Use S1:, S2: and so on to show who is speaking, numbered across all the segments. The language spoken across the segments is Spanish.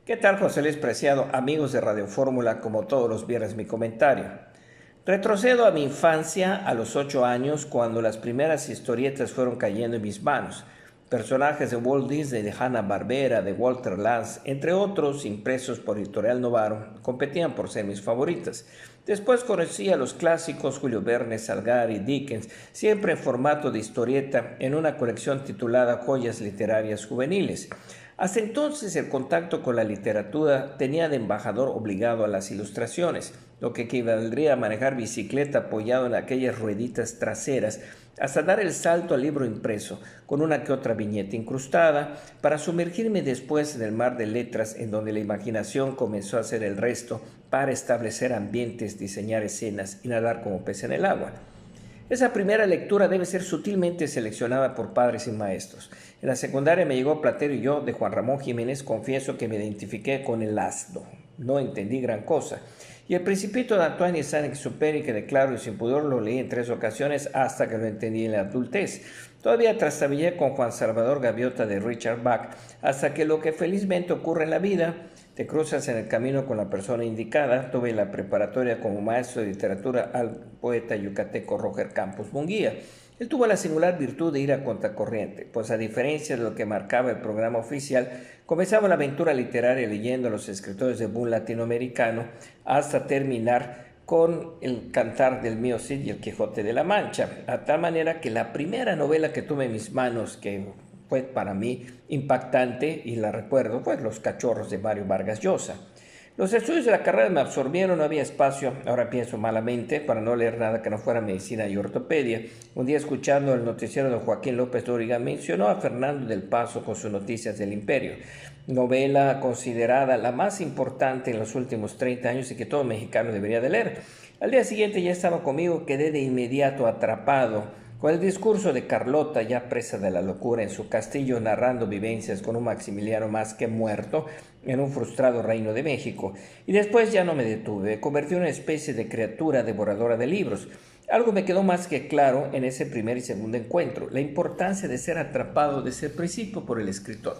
S1: ¿Qué tal, José Luis Preciado, amigos de Radio Fórmula? Como todos los viernes, mi comentario. Retrocedo a mi infancia, a los 8 años, cuando las primeras historietas fueron cayendo en mis manos. Personajes de Walt Disney, de Hanna-Barbera, de Walter Lantz, entre otros, impresos por Editorial Novaro, competían por ser mis favoritas. Después conocí a los clásicos Julio Verne, Salgari, Dickens, siempre en formato de historieta, en una colección titulada Joyas Literarias Juveniles. Hasta entonces el contacto con la literatura tenía de embajador obligado a las ilustraciones, lo que equivaldría a manejar bicicleta apoyado en aquellas rueditas traseras, hasta dar el salto al libro impreso, con una que otra viñeta incrustada, para sumergirme después en el mar de letras en donde la imaginación comenzó a hacer el resto para establecer ambientes, diseñar escenas y nadar como pez en el agua. Esa primera lectura debe ser sutilmente seleccionada por padres y maestros. En la secundaria me llegó Platero y yo, de Juan Ramón Jiménez. Confieso que me identifiqué con el asno. No entendí gran cosa. Y El Principito de Antoine Saint-Exupéry, que de claro y sin pudor lo leí en 3 ocasiones hasta que lo entendí en la adultez. Todavía trastabillé con Juan Salvador Gaviota de Richard Bach, hasta que lo que felizmente ocurre en la vida, te cruzas en el camino con la persona indicada. Tuve la preparatoria como maestro de literatura al poeta yucateco Roger Campos Munguía. Él tuvo la singular virtud de ir a contracorriente, pues a diferencia de lo que marcaba el programa oficial, comenzaba la aventura literaria leyendo a los escritores de boom latinoamericano hasta terminar con El Cantar del Mío Cid y El Quijote de la Mancha, a tal manera que la primera novela que tuve en mis manos, que fue para mí impactante y la recuerdo, pues Los Cachorros de Mario Vargas Llosa. Los estudios de la carrera me absorbieron, no había espacio, ahora pienso malamente, para no leer nada que no fuera medicina y ortopedia. Un día, escuchando el noticiero de Joaquín López Dóriga, mencionó a Fernando del Paso con sus Noticias del Imperio, novela considerada la más importante en los últimos 30 años y que todo mexicano debería de leer. Al día siguiente ya estaba conmigo, quedé de inmediato atrapado con el discurso de Carlota, ya presa de la locura en su castillo, narrando vivencias con un Maximiliano más que muerto en un frustrado reino de México. Y después ya no me detuve, me convertí en una especie de criatura devoradora de libros. Algo me quedó más que claro en ese primer y segundo encuentro: la importancia de ser atrapado desde el principio por el escritor.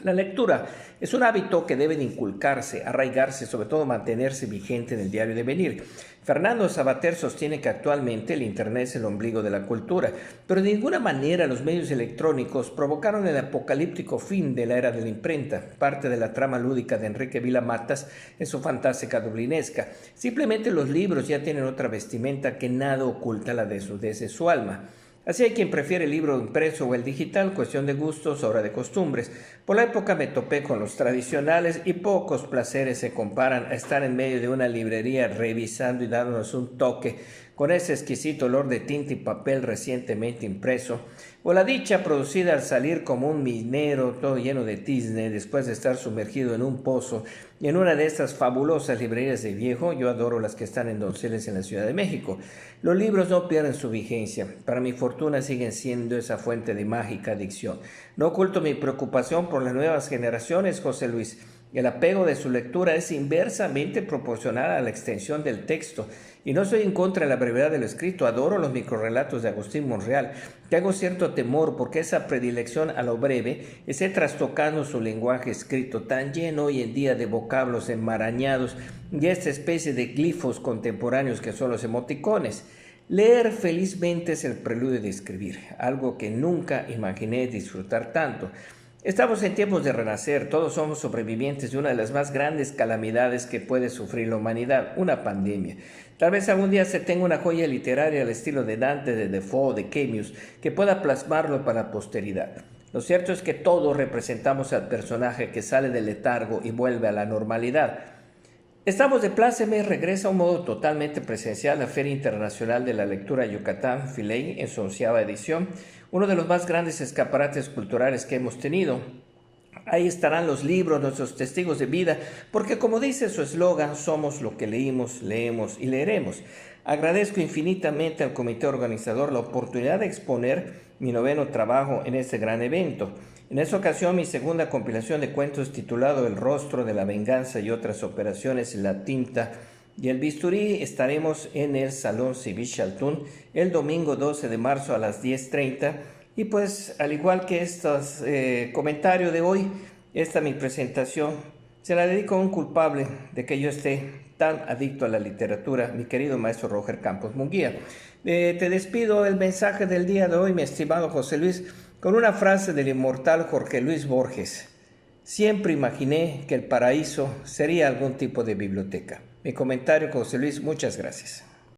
S1: La lectura es un hábito que debe de inculcarse, arraigarse, sobre todo mantenerse vigente en el diario devenir. Fernando Sabater sostiene que actualmente el Internet es el ombligo de la cultura, pero de ninguna manera los medios electrónicos provocaron el apocalíptico fin de la era de la imprenta, parte de la trama lúdica de Enrique Vila Matas en su fantástica dublinesca. Simplemente los libros ya tienen otra vestimenta que nada oculta la desnudez de su alma. Así hay quien prefiere el libro impreso o el digital, cuestión de gustos, obra de costumbres. Por la época me topé con los tradicionales y pocos placeres se comparan a estar en medio de una librería revisando y dándonos un toque con ese exquisito olor de tinta y papel recientemente impreso, o la dicha producida al salir como un minero todo lleno de tizne después de estar sumergido en un pozo y en una de estas fabulosas librerías de viejo. Yo adoro las que están en Donceles en la Ciudad de México. Los libros no pierden su vigencia, para mi fortuna siguen siendo esa fuente de mágica adicción. No oculto mi preocupación por las nuevas generaciones, José Luis. El apego de su lectura es inversamente proporcional a la extensión del texto. Y no estoy en contra de la brevedad de lo escrito, adoro los microrrelatos de Agustín Monreal. Tengo cierto temor porque esa predilección a lo breve esté trastocando su lenguaje escrito, tan lleno hoy en día de vocablos enmarañados y esta especie de glifos contemporáneos que son los emoticones. Leer felizmente es el preludio de escribir, algo que nunca imaginé disfrutar tanto. Estamos en tiempos de renacer, todos somos sobrevivientes de una de las más grandes calamidades que puede sufrir la humanidad, una pandemia. Tal vez algún día se tenga una joya literaria al estilo de Dante, de Defoe, de Camus, que pueda plasmarlo para la posteridad. Lo cierto es que todos representamos al personaje que sale del letargo y vuelve a la normalidad. Estamos de pláceme, regresa a un modo totalmente presencial la Feria Internacional de la Lectura Yucatán, FILEI, en su 11ª edición, uno de los más grandes escaparates culturales que hemos tenido. Ahí estarán los libros, nuestros testigos de vida, porque como dice su eslogan, somos lo que leímos, leemos y leeremos. Agradezco infinitamente al comité organizador la oportunidad de exponer mi 9º trabajo en este gran evento. En esta ocasión, mi segunda compilación de cuentos titulado El rostro de la venganza y otras operaciones, La tinta y el bisturí, estaremos en el Salón Civic Chaltún el domingo 12 de marzo a las 10:30. Y pues, al igual que estos comentarios de hoy, esta mi presentación Se la dedico a un culpable de que yo esté tan adicto a la literatura, mi querido maestro Roger Campos Munguía. Te despido el mensaje del día de hoy, mi estimado José Luis, con una frase del inmortal Jorge Luis Borges. Siempre imaginé que el paraíso sería algún tipo de biblioteca. Mi comentario, José Luis, muchas gracias.